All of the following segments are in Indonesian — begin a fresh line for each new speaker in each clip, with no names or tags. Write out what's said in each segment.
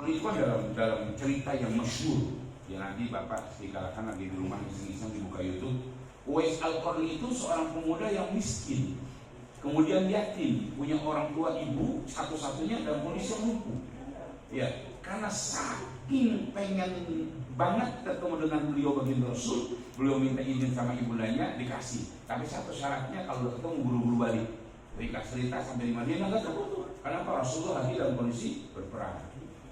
Al-Qarni itu kan dalam cerita yang masyhur. Ya nanti Bapak dikalakan lagi di rumah iseng-iseng dibuka YouTube. Uwais Al-Qarni itu seorang pemuda yang miskin, kemudian yatim, punya orang tua ibu satu-satunya dalam kondisi yang lumpuh. Ya, karena saking pengen banget ketemu dengan beliau baginda Rasul, beliau minta izin sama ibundanya, dikasih. Tapi satu syaratnya kalau ketemu buru-buru balik. Ringkas cerita sampai di Madinah nggak tahu. Kenapa? Rasulullah lagi dalam kondisi berperang.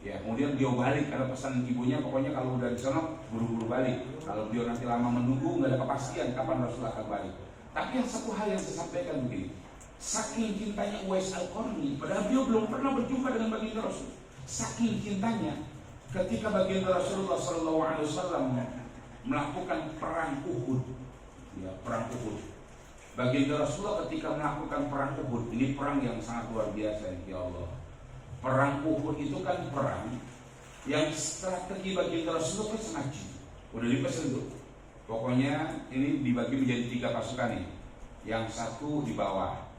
Ya, kemudian beliau balik karena pesan ibunya, pokoknya kalau udah di sana buru-buru balik. Kalau beliau nanti lama menunggu, nggak ada kepastian kapan Rasulullah akan balik. Tapi yang satu hal yang saya sampaikan begini, saking cintanya Uwais Al-Qarni, padahal beliau belum pernah berjumpa dengan baginda Rasul. Saking cintanya, ketika baginda Rasulullah SAW melakukan perang Uhud, ya perang Uhud. Baginda Rasulullah ketika melakukan perang Uhud, ini perang yang sangat luar biasa, ya Allah. Perang Uhud itu kan perang yang strategi baginda Rasulullah kan sengaja. Udah dipesan tuh. Pokoknya ini dibagi menjadi 3 pasukan nih. Yang satu di bawah,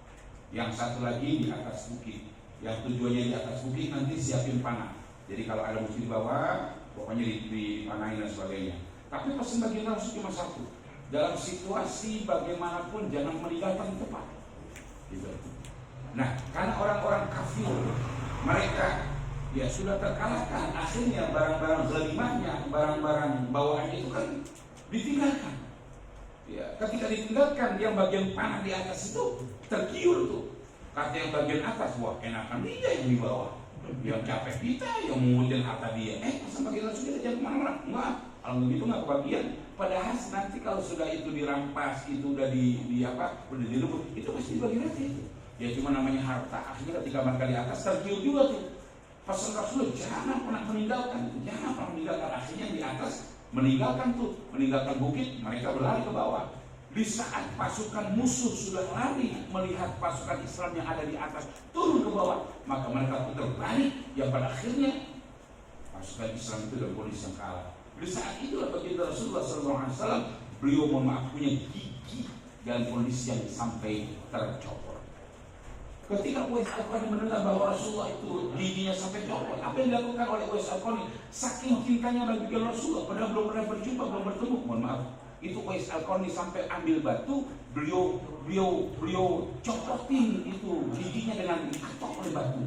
yang satu lagi di atas bukit. Yang tujuannya di atas bukit nanti siapin panah. Jadi kalau ada musuh di bawah, pokoknya dipanahin dan sebagainya. Tapi pesan baginda Rasul cuma satu. Dalam situasi bagaimanapun jangan meninggalkan tempat. Gitu. Nah, karena orang-orang kafir mereka ya sudah terkalahkan, akhirnya barang-barang ghanimahnya, barang-barang bawaannya itu kan ditinggalkan. Ya, ketika ditinggalkan, yang bagian panah di atas itu tergiur tuh. Kata yang bagian atas, wah enakan dia yang di bawah. Yang capek kita, yang mengutin harta dia. Masa bagian atas kita jangan kemana-mana? Enggak, kalau begitu nggak kebagian. Padahal nanti kalau sudah itu dirampas, itu udah udah direbut, itu pasti dibagi nanti itu. Ya cuma namanya harta. Akhirnya ketika mereka di atas tergiur juga tuh. Pesan Rasulullah jangan pernah meninggalkan itu, jangan pernah meninggalkan. Akhirnya di atas meninggalkan bukit, mereka berlari ke bawah. Di saat pasukan musuh sudah lari melihat pasukan Islam yang ada di atas turun ke bawah, maka mereka putar balik, yang pada akhirnya pasukan Islam itu dalam kondisi yang kalah. Di saat itulah baginda Rasulullah SAW, beliau mohon maaf punya gigi dalam kondisi yang sampai tercopot. Ketika Uwais Al-Qarni mendengar bahwa Rasulullah itu giginya sampai copot, apa yang dilakukan oleh Uwais Al-Qarni? Saking cintanya bagi Rasulullah, padahal belum pernah berjumpa, belum bertemu, mohon maaf. Itu Uwais Al-Qarni sampai ambil batu, beliau copotin itu giginya dengan dikatok oleh batu.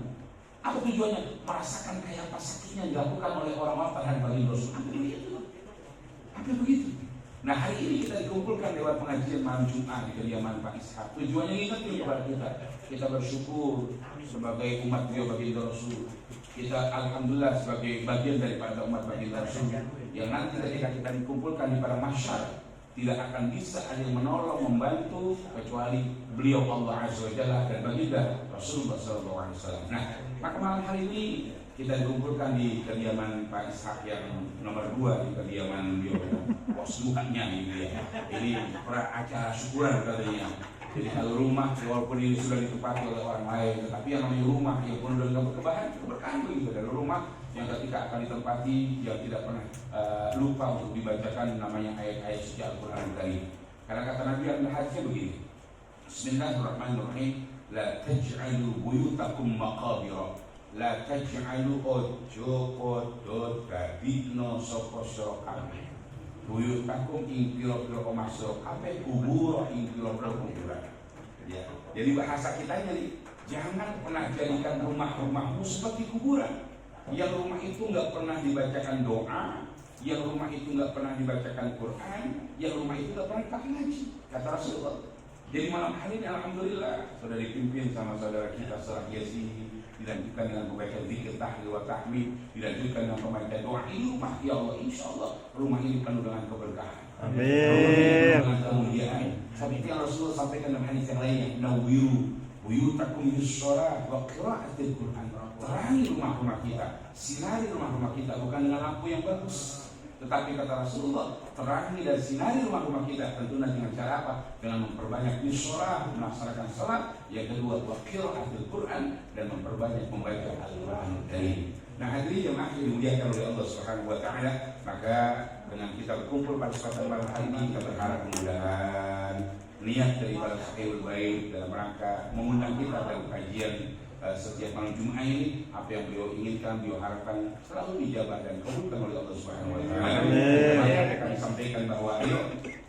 Apa tujuannya? Merasakan kayak apa sakitnya dilakukan oleh orang-orang terhadap baginda Rasul. Apa begitu? Nah, hari ini kita dikumpulkan lewat pengajian malam Jumat di kediaman Pak Ishak. Tujuannya ingetin kepada kita bersyukur sebagai umat beliau baginda Rasul. Kita alhamdulillah sebagai bagian daripada umat baginda Rasul yang nanti ketika kita dikumpulkan di padang mahsyar tidak akan bisa ada yang menolong, membantu kecuali beliau Allah Azza wa Jalla dan baginda Rasulullah SAW. Nah, maka malam hari ini kita dikumpulkan di kediaman Pak Ishak yang nomor 2 di kediaman beliau posluhannya gitu ya. Ini acara syukuran katanya. Jadi kalau rumah walaupun ini sudah ditempati oleh orang lain, tetapi yang namanya rumah yang pun sudah keberkahan begitu dari rumah yang ketika akan ditempati yang tidak pernah lupa untuk dibacakan namanya ayat-ayat suci Al-Quran Karim. Karena kata Nabi al-Hadisnya begini, Bismillahirrahmanirrahim, la taj'alu buyutakum maqabira, la taj'alu ojo kodo dadikno sapa sira kabeh. Buyutakum ing pira-pira omah sira kabeh, kubur ing pira-pira kuburan. Ya. Jadi bahasa kitanya nih, jangan pernah jadikan rumah-rumahmu seperti kuburan. Yang rumah itu nggak pernah dibacakan doa, yang rumah itu nggak pernah dibacakan Quran, yang rumah itu nggak pernah dipakai ngaji, kata Rasulullah. Jadi malam hari ini alhamdulillah sudah dipimpin sama saudara kita Salah Yasi, dilanjutkan dengan membaca zikir tahlil wa tahmid, dilanjutkan dengan membaca doa. Ini rumah ya Allah, insya Allah rumah ini penuh dengan keberkahan. Amin. Dengan kemuliaan. Seperti yang Rasulullah sampaikan dalam hadis yang lainnya, nawwiru buyutakum bis-shalah wa qira'atil Qur'an. Terangi rumah-rumah kita, sinari rumah-rumah kita bukan dengan lampu yang bagus, tetapi kata Rasulullah, terangi dan sinari rumah-rumah kita tentunya dengan cara apa? Dengan memperbanyak bis-shalah, melaksanakan salat. Yang kedua, wa qira'atil Qur'an, dan memperbanyak membaca Al-Qur'an Karim. Nah, hadirin yang akhir dimuliakan oleh Allah Subhanahu wa taala, maka dengan kita berkumpul pada kesempatan malam hari ini, kita berharap mudah-mudahan niat dari para sahibul baik dalam rangka mengundang kita dalam kajian setiap malam Jumat ini apa yang beliau inginkan, beliau harapkan selalu dijabah dan kabulkan oleh Allah Subhanahu wa taala. Makanya kami sampaikan bahwa ayo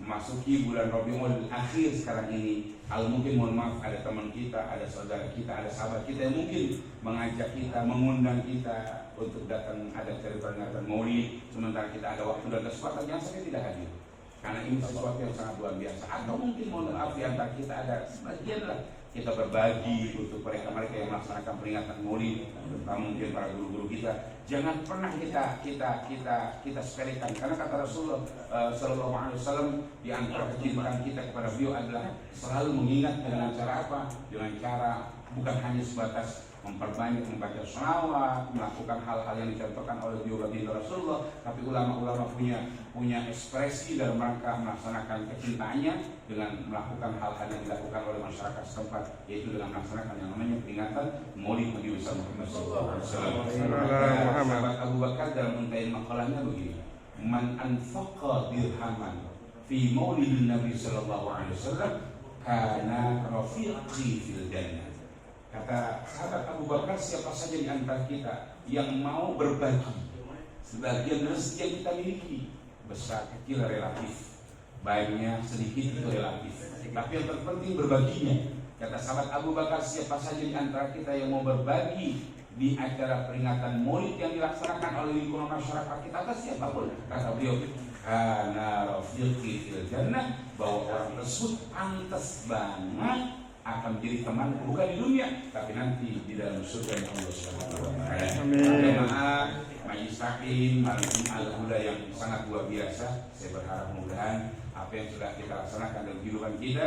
memasuki bulan Rabiul Akhir sekarang ini. Kalau mungkin mohon maaf ada teman kita, ada saudara kita, ada sahabat kita yang mungkin mengajak kita, mengundang kita untuk datang ada peringatan Maulid, sementara kita ada waktu dan kesempatan yang sampai tidak hadir. Karena ini sesuatu yang sangat luar biasa. Atau mungkin mohon maaf di antara kita ada sebagian lah kita berbagi untuk mereka-mereka yang melaksanakan peringatan Maulid, terutama mungkin para guru-guru kita. Jangan pernah kita sepelekan, karena kata Rasulullah Sallallahu Alaihi Wasallam di antara kecintaan kita kepada beliau adalah selalu mengingat dengan cara apa? Dengan cara bukan hanya sebatas memperbanyak membaca sholawat, melakukan hal-hal yang dicontohkan oleh beliau baginda Rasulullah, tapi ulama-ulama punya ekspresi dalam rangka melaksanakan kecintaannya dengan melakukan hal-hal yang dilakukan oleh masyarakat setempat, yaitu dengan melaksanakan yang namanya peringatan Maulid Nabi Muhammad SAW. Sahabat Abu Bakar dalam untayan makalahnya begini, man anfaqa dirhaman fi Maulidin Nabi Sallallahu Alaihi Wasallam kana rafiqi fil jannah. Kata sahabat Abu Bakar, siapa saja di antara kita yang mau berbagi sebagian rezeki yang kita miliki, besar kecil relatif, banyak sedikit itu relatif, tapi yang terpenting berbaginya. Kata sahabat Abu Bakar, siapa saja di antara kita yang mau berbagi di acara peringatan Maulid yang dilaksanakan oleh lingkungan masyarakat kita, atas siapapun, kata beliau, karena rafiqi fil jannah, bahwa orang tersebut pantas banget akan menjadi teman bukan di dunia tapi nanti di dalam surga yang Allah Subhanahu wa taala. Amin. Maaf, Majelis Taklim malam Al-Huda yang sangat luar biasa. Saya berharap mudah-mudahan apa yang sudah kita laksanakan dalam kehidupan kita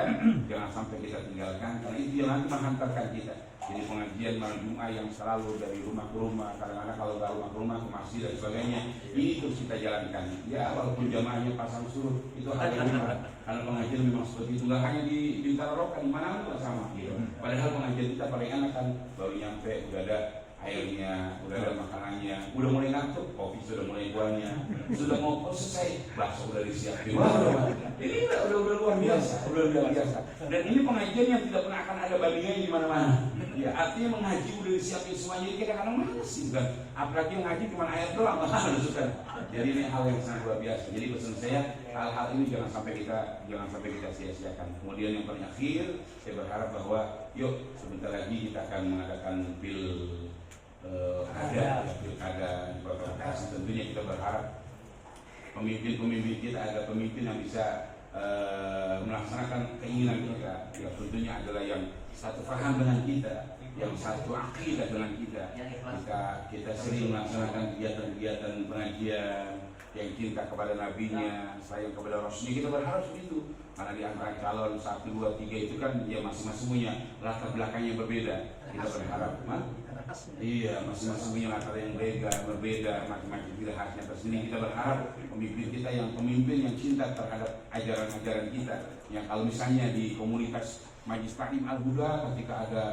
jangan sampai kita tinggalkan, karena itu yang nanti menghantarkan kita. Jadi pengajian malam Jumat yang selalu dari rumah ke rumah, kadang-kadang kalau dari rumah ke rumah ke masjid dan sebagainya, ini terus kita jalankan. Ya walaupun jamaahnya pasang surut, itu hal yang benar. Karena pengajian memang seperti itu, nggak hanya di Bintaro Rokan, di mana pun sama. Gitu. Padahal pengajian kita paling enak kan, baru nyampe udah ada airnya, udah ada makanannya, udah mulai ngantuk, kopi sudah mulai buahnya, sudah mau selesai, bakso udah disiapin. Wah, ini udah luar biasa, udah luar biasa. Dan ini pengajian yang tidak pernah akan ada bandingannya di mana-mana. Ya, artinya mengaji udah disiapin semuanya, jadi kadang-kadang mana sih kan? Apalagi yang ngaji cuma ayat doang, kan? Jadi ini hal yang sangat luar biasa. Jadi pesan saya, hal-hal ini jangan sampai kita sia-siakan. Kemudian yang paling akhir, saya berharap bahwa yuk sebentar lagi kita akan mengadakan pilkada di Kota Bekasi. Tentunya kita berharap pemimpin kita ada pemimpin yang bisa melaksanakan keinginan kita. Ya, tentunya adalah yang satu paham dengan kita, yang satu akidah dengan kita. Kita sering melaksanakan kegiatan-kegiatan pengajian yang cinta kepada nabinya, sayang kepada rasulnya. Kita berharap begitu, karena di antara calon 1, 2, 3 itu kan dia masing-masing punya latar belakang yang berbeda. Kita berharap iya, masing-masing punya latar yang berbeda, macam-macam tidak khasnya tersendiri. Kita berharap pemimpin kita yang cinta terhadap ajaran-ajaran kita, yang kalau misalnya di komunitas Majelis Taklim Al-Huda ketika ada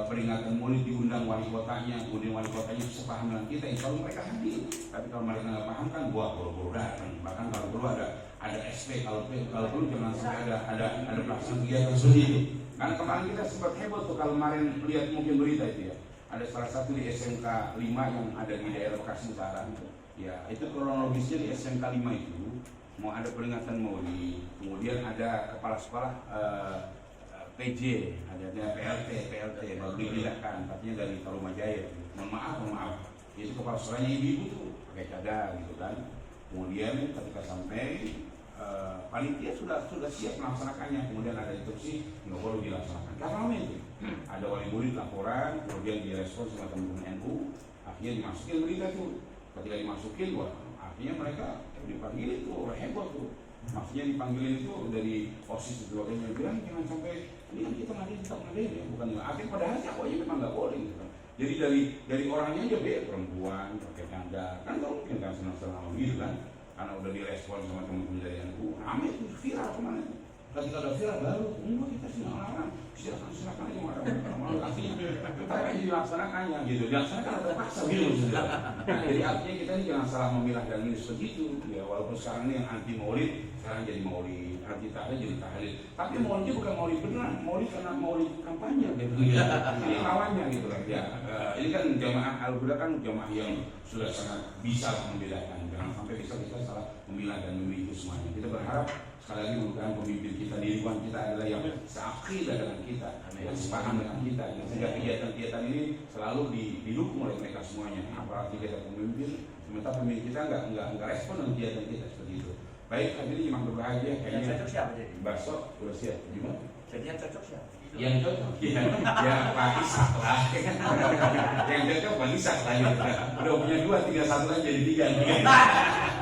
peringatan Maulid diundang wali kotanya, kemudian wali kotanya sepaham dengan kita, insya Allah mereka hadir. Tapi kalau mereka nggak paham kan, buah buru-buru datang. Bahkan kalau perlu ada SP, kalau perlu jangan sampai ada pelaksanaan kegiatan seperti itu. Karena kemarin kita sempat heboh tuh, kalau kemarin lihat mungkin berita itu ya. Ada salah satu di SMK 5 yang ada di daerah Bekasi Utara. Ya, itu kronologisnya di SMK 5 itu mau ada peringatan Maulid, kemudian ada kepala sekolah PJ, ada PLT baru dipindahkan, katanya dari Tarumajaya. Mohon maaf, itu kepala sekolahnya ibu-ibu tuh pakai cadar gitu kan. Kemudian ketika sampai panitia sudah siap melaksanakannya, kemudian ada instruksi nggak boleh dilaksanakan. Karena itu ada wali murid laporan, kemudian direspon sama teman-teman NU, akhirnya dimasukin berita tuh. Ketika dimasukin, wah, artinya mereka dipanggil itu orang heboh tuh. Maksudnya dipanggilin itu dari OSIS itu, wakilnya bilang jangan sampai ini kan kita ngadain ya, bukan nggak. Akhirnya padahal aja memang nggak boleh gitu. Jadi dari orangnya aja perempuan pakai cadar, kan tahu kan senang-senang gitu kan. Karena udah direspon sama teman-teman dari NU, rame itu viral kemana itu. Ketika ada viral baru, enggak kita silakan aja marah-marah. Artinya kita akan dilaksanakannya gitu, dilaksanakan ada paksa gitu sudah. Nah, jadi artinya kita ini jangan salah memilah dan memilih begitu. Ya, walaupun sekarang ini yang anti maulid, sekarang jadi maulid, anti tahlil jadi tahlil. Tapi maulidnya bukan maulid beneran, maulid karena maulid kampanye gitu ya. Ini lawannya gitu kan. Ya, ini kan jamaah Al-Huda kan jamaah yang sudah sangat bisa membedakan. Jangan sampai kita salah memilah dan memilih itu semuanya. Kita berharap sekali lagi mudah-mudahan pemimpin kita di lingkungan kita adalah yang seakidah dengan kita, yang sepaham dengan kita, yang sehingga kegiatan-kegiatan ini selalu didukung oleh mereka semuanya. Apalagi kita pemimpin, sementara pemimpin kita nggak respon dengan kegiatan kita seperti itu. Baik, hadirin yang berbahagia, kayaknya
cocok siapa jadi?
Bakso udah siap, gimana?
Jadi yang cocok siapa?
Yang cocok ya Pak Ishak lah. Yang cocok Pak Ishak lah gitu. Udah punya 2, tinggal 1 lagi jadi 3.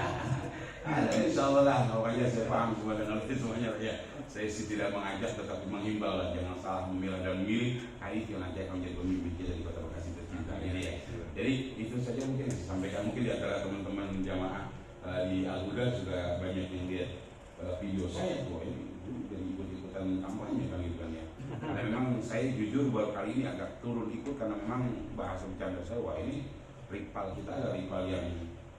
Insya Allah lah, pokoknya saya paham semua dan ngerti semuanya ya. Saya sih tidak mengajak tetapi menghimbau lah, jangan salah memilah dan memilih. Hari itu nanti akan menjadi pemimpin kita di Kota Bekasi tercinta ini ya. Jadi itu saja mungkin yang saya sampaikan. Mungkin di antara teman-teman jamaah di Al-Huda juga banyak yang lihat video saya tuh ini jadi ikut-ikutan kampanye kan gitu kan ya. Karena memang saya jujur baru kali ini agak turun ikut karena memang bahasa bercanda saya, wah ini rival kita ada rival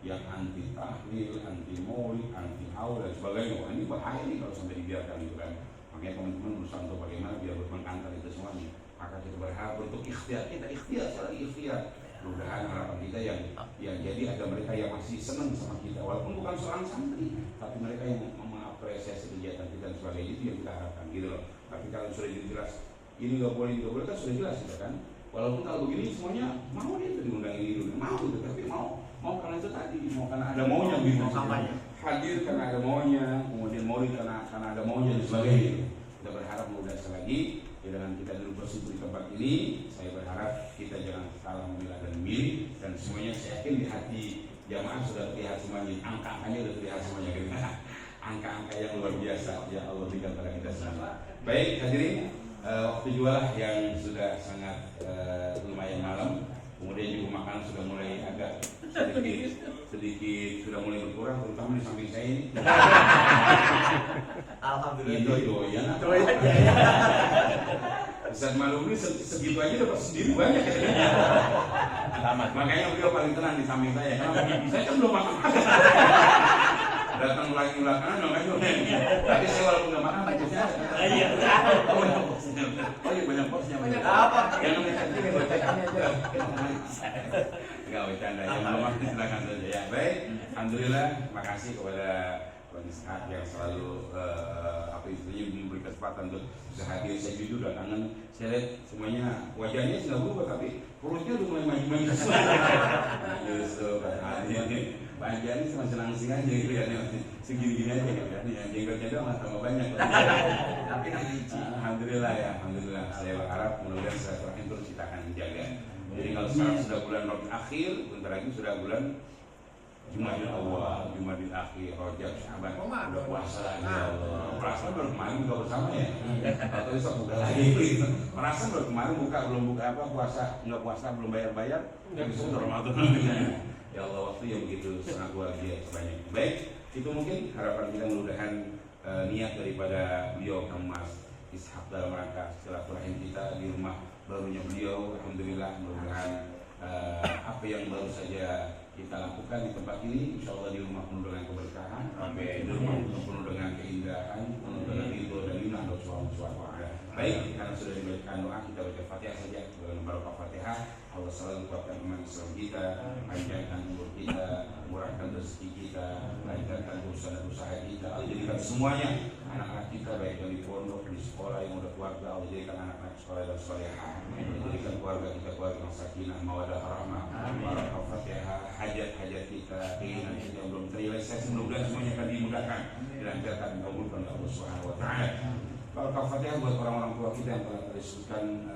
yang anti tahlil, anti maulid, anti haul dan sebagainya. Wah ini bahaya nih kalau sampai dibiarkan gitu kan. Makanya teman-teman berusaha untuk bagaimana biar mengangkat itu semuanya. Maka kita berharap untuk ikhtiar ikhtiar. Mudah-mudahan harapan kita yang jadi ada mereka yang masih senang sama kita, walaupun bukan seorang santri, tapi mereka yang mengapresiasi kegiatan kita dan sebagainya, itu yang kita harapkan gitu loh. Tapi kalau sudah jelas ini nggak boleh kan sudah jelas gitu kan. Walaupun kalau begini semuanya mau dia itu diundang ini dulu, mau gitu, tapi mau karena itu tadi, mau karena ada maunya gitu. Hadir karena ada maunya, kemudian maulid karena ada maunya dan sebagainya gitu. Kita berharap mudah sekali lagi ya, dengan kita duduk bersimpul di tempat ini, saya berharap kita jangan salah memilah dan memilih, dan semuanya saya yakin di hati jamaah sudah terlihat semuanya, angka-angkanya sudah terlihat semuanya gitu. Angka-angka yang luar biasa ya Allah berikan pada kita semua. Baik hadirin, waktu juga lah yang sudah sangat lumayan malam, kemudian juga makanan sudah mulai agak sedikit sudah mulai berkurang, terutama di samping saya ini.
Alhamdulillah.
Ini doyan. Ustaz Malumi segitu aja dapat sendiri banyak ya. Makanya beliau paling tenang di samping saya. Karena saya kan belum makan. Datang lagi belakangan makanya. Tapi saya walaupun nggak makan, porsinya ada. Iya. Oh iya banyak porsinya. Banyak apa? Yang namanya cantik yang bercakapnya aja. Enggak bercanda. Yang belum makan silakan saja ya. Baik. Alhamdulillah. Makasih kepada Bang Ishak yang selalu memberi kesempatan untuk bisa hadir. Saya jujur udah kangen. Saya lihat semuanya wajahnya sudah berubah tapi perutnya udah mulai maju-maju. Justru wajah ini sama senang-senang aja gitu ya, segini-gini aja gitu ya. Jenggotnya itu malah tambah banyak. Tapi alhamdulillah ya, alhamdulillah. Saya berharap mudah-mudahan silaturahim terus kita akan menjaga. Jadi kalau sekarang sudah bulan Rabiul Akhir, bentar lagi sudah bulan Jumadil Awal, Jumadil Akhir, Rajab, Syaban, udah puasa lagi ya Allah. Perasaan baru kemarin buka bersama ya, atau besok buka lagi gitu. Perasaan baru kemarin belum buka apa puasa, nggak puasa belum bayar, besok udah Ramadan. Ya Allah, waktu yang begitu sangat luar biasa banyak. Baik, itu mungkin harapan kita, mudah-mudahan niat daripada beliau Kang Mas Ishak dalam rangka silaturahim kita di rumah barunya beliau. Alhamdulillah, mudah-mudahan apa yang baru saja kita lakukan di tempat ini, insya Allah di rumah penuh dengan keberkahan, di rumah penuh dengan keindahan, penuh dengan ridho dan lina Allah SWT. Baik, karena sudah diberikan doa, kita baca Fatihah saja. Dengan barokah Fatihah, Allah selalu kuatkan iman Islam kita, panjangkan umur kita, murahkan rezeki kita, lancarkan usaha kita. Allah jadikan semuanya anak-anak kita, baik yang di pondok, di sekolah, yang udah keluarga, Allah jadikan anak-anak sekolah dan solehah. Allah jadikan keluarga kita keluarga yang sakinah, mawaddah, rahmah, barokah Fatihah. Hajat-hajat kita, keinginan kita yang belum terrealisasi, mudah-mudahan semuanya akan dimudahkan, dilancarkan, dikabulkan oleh Allah Subhanahu wa Ta'ala. Barokah Fatihah buat orang-orang tua kita yang telah disebutkan,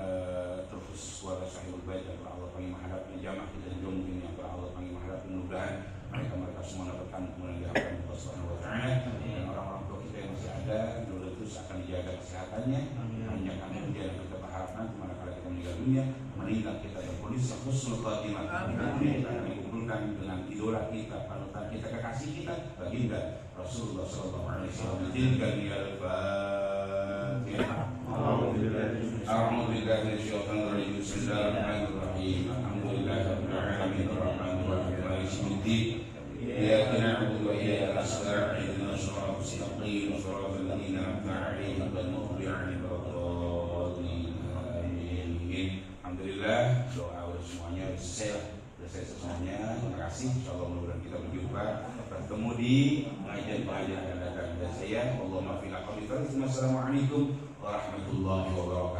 terkhusus keluarga Sahibul Bait yang telah Allah panggil menghadapnya, jamaah kita juga mungkin yang telah Allah panggil menghadapnya, mudah-mudahan mereka semua dapatkan kemudian dihapuskan Allah Subhanahu wa Ta'ala. Dan orang-orang tua kita yang masih ada, mudah terus akan dijaga kesehatannya, panjangkan usia yang kita berharap nanti manakala kita meninggal dunia, meninggal kita dalam kondisi husnul khatimah, kita akan dikumpulkan dengan idola kita, panutan kita, kekasih kita, baginda Rasulullah Sallallahu Alaihi Wasallam. Tilka niyal Fatihah. Alhamdulillah, Bismillahirrahmanirrahim. Alhamdulillah, Rabbil Alamin, Ar-Rahmanir Rahim. mustaqim shiratal ladzina an'amta 'alaihim ghairil maghdubi 'alaihim waladdallin. Amin. Alhamdulillah, doa udah semuanya selesai semuanya. Terima kasih. Insyaallah mudah-mudahan kita berjumpa bertemu di pengajian-pengajian yang akan datang. Dan saya Allahumma fil aqwali. Assalamualaikum warahmatullahi wabarakatuh.